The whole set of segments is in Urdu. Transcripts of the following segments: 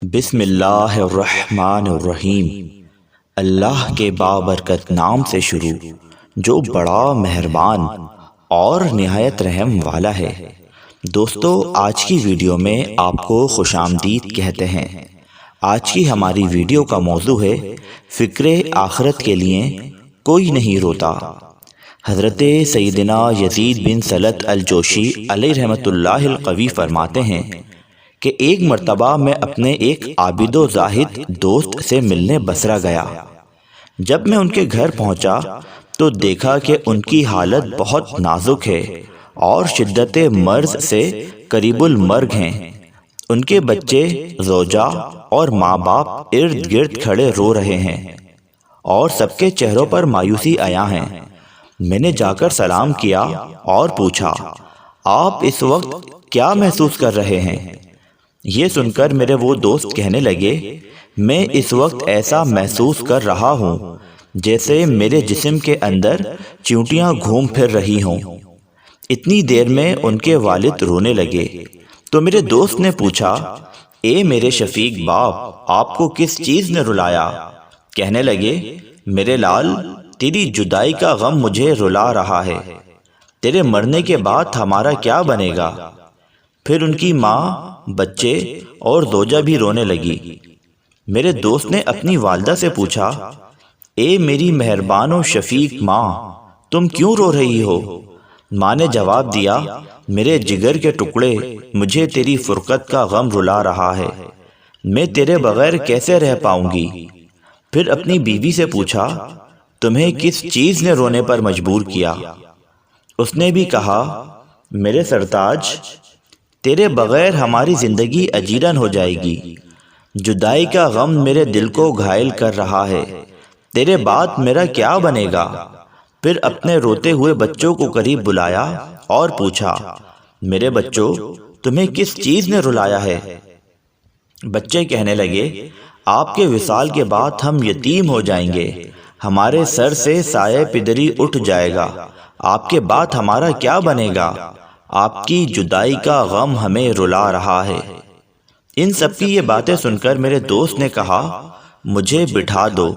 بسم اللہ الرحمن الرحیم۔ اللہ کے بابرکت نام سے شروع جو بڑا مہربان اور نہایت رحم والا ہے۔ دوستو، آج کی ویڈیو میں آپ کو خوش آمدید کہتے ہیں۔ آج کی ہماری ویڈیو کا موضوع ہے فکر آخرت کے لیے کوئی نہیں روتا۔ حضرت سیدنا یزید بن سلط الجوشی علیہ رحمۃ اللہ القوی فرماتے ہیں کہ ایک مرتبہ میں اپنے ایک عابد و زاہد دوست سے ملنے بصرہ گیا۔ جب میں ان کے گھر پہنچا تو دیکھا کہ ان کی حالت بہت نازک ہے اور شدت مرض سے قریب المرگ ہیں۔ ان کے بچے، زوجہ اور ماں باپ ارد گرد کھڑے رو رہے ہیں اور سب کے چہروں پر مایوسی عیاں ہے۔ میں نے جا کر سلام کیا اور پوچھا، آپ اس وقت کیا محسوس کر رہے ہیں؟ یہ سن کر میرے وہ دوست کہنے لگے، میں اس وقت ایسا محسوس کر رہا ہوں جیسے میرے جسم کے اندر چیونٹیاں گھوم پھر رہی ہوں۔ اتنی دیر میں ان کے والد رونے لگے تو میرے دوست نے پوچھا، اے میرے شفیق باپ، آپ کو کس چیز نے رلایا؟ کہنے لگے، میرے لال، تیری جدائی کا غم مجھے رلا رہا ہے۔ تیرے مرنے کے بعد ہمارا کیا بنے گا؟ پھر ان کی ماں، بچے اور زوجہ بھی رونے لگی۔ میرے دوست نے اپنی والدہ سے پوچھا، اے میری مہربان و شفیق ماں، تم کیوں رو رہی ہو؟ ماں نے جواب دیا، میرے جگر کے ٹکڑے، مجھے تیری فرقت کا غم رلا رہا ہے۔ میں تیرے بغیر کیسے رہ پاؤں گی؟ پھر اپنی بیوی سے پوچھا، تمہیں کس چیز نے رونے پر مجبور کیا؟ اس نے بھی کہا، میرے سرتاج، تیرے بغیر ہماری زندگی اجیرن ہو جائے گی۔ جدائی کا غم میرے دل کو گھائل کر رہا ہے۔ تیرے بعد میرا کیا بنے گا؟ پھر اپنے روتے ہوئے بچوں کو قریب بلایا اور پوچھا، میرے بچوں، تمہیں کس چیز نے رلایا ہے؟ بچے کہنے لگے، آپ کے وصال کے بعد ہم یتیم ہو جائیں گے، ہمارے سر سے سایہ پدری اٹھ جائے گا، آپ کے بعد ہمارا کیا بنے گا؟ آپ کی جدائی کا غم ہمیں رلا رہا ہے۔ ان سب کی یہ باتیں سن کر میرے دوست نے کہا، مجھے بٹھا دو۔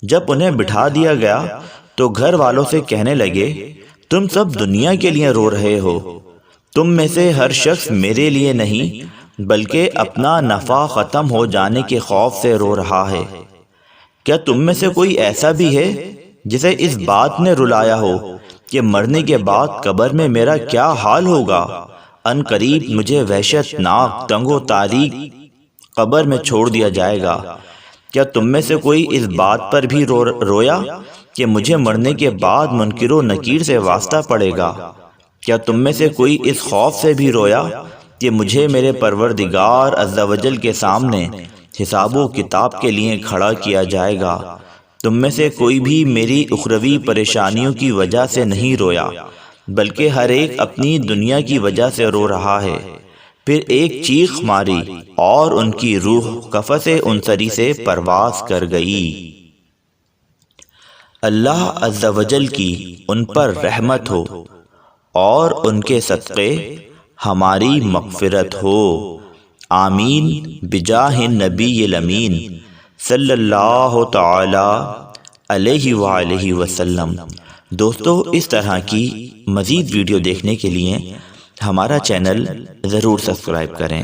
جب انہیں بٹھا دیا گیا تو گھر والوں سے کہنے لگے، تم سب دنیا کے لیے رو رہے ہو۔ تم میں سے ہر شخص میرے لیے نہیں بلکہ اپنا نفع ختم ہو جانے کے خوف سے رو رہا ہے۔ کیا تم میں سے کوئی ایسا بھی ہے جسے اس بات نے رلایا ہو کہ مرنے کے بعد قبر میں میرا کیا حال ہوگا؟ ان قریب مجھے وحشت ناک تنگ و تاریک قبر میں چھوڑ دیا جائے گا۔ کیا تم میں سے کوئی اس بات پر بھی رویا کہ مجھے مرنے کے بعد منکر و نکیر سے واسطہ پڑے گا؟ کیا تم میں سے کوئی اس خوف سے بھی رویا کہ مجھے میرے پروردگار عز و جل کے سامنے حساب و کتاب کے لیے کھڑا کیا جائے گا؟ تم میں سے کوئی بھی میری اخروی پریشانیوں کی وجہ سے نہیں رویا بلکہ ہر ایک اپنی دنیا کی وجہ سے رو رہا ہے۔ پھر ایک چیخ ماری اور ان کی روح قفس انصری سے پرواز کر گئی۔ اللہ عز و جل کی ان پر رحمت ہو اور ان کے صدقے ہماری مغفرت ہو، آمین بجاہ النبی الامین صلی اللہ تعالی علیہ وآلہ وسلم۔ دوستو، اس طرح کی مزید ویڈیو دیکھنے کے لیے ہمارا چینل ضرور سبسکرائب کریں۔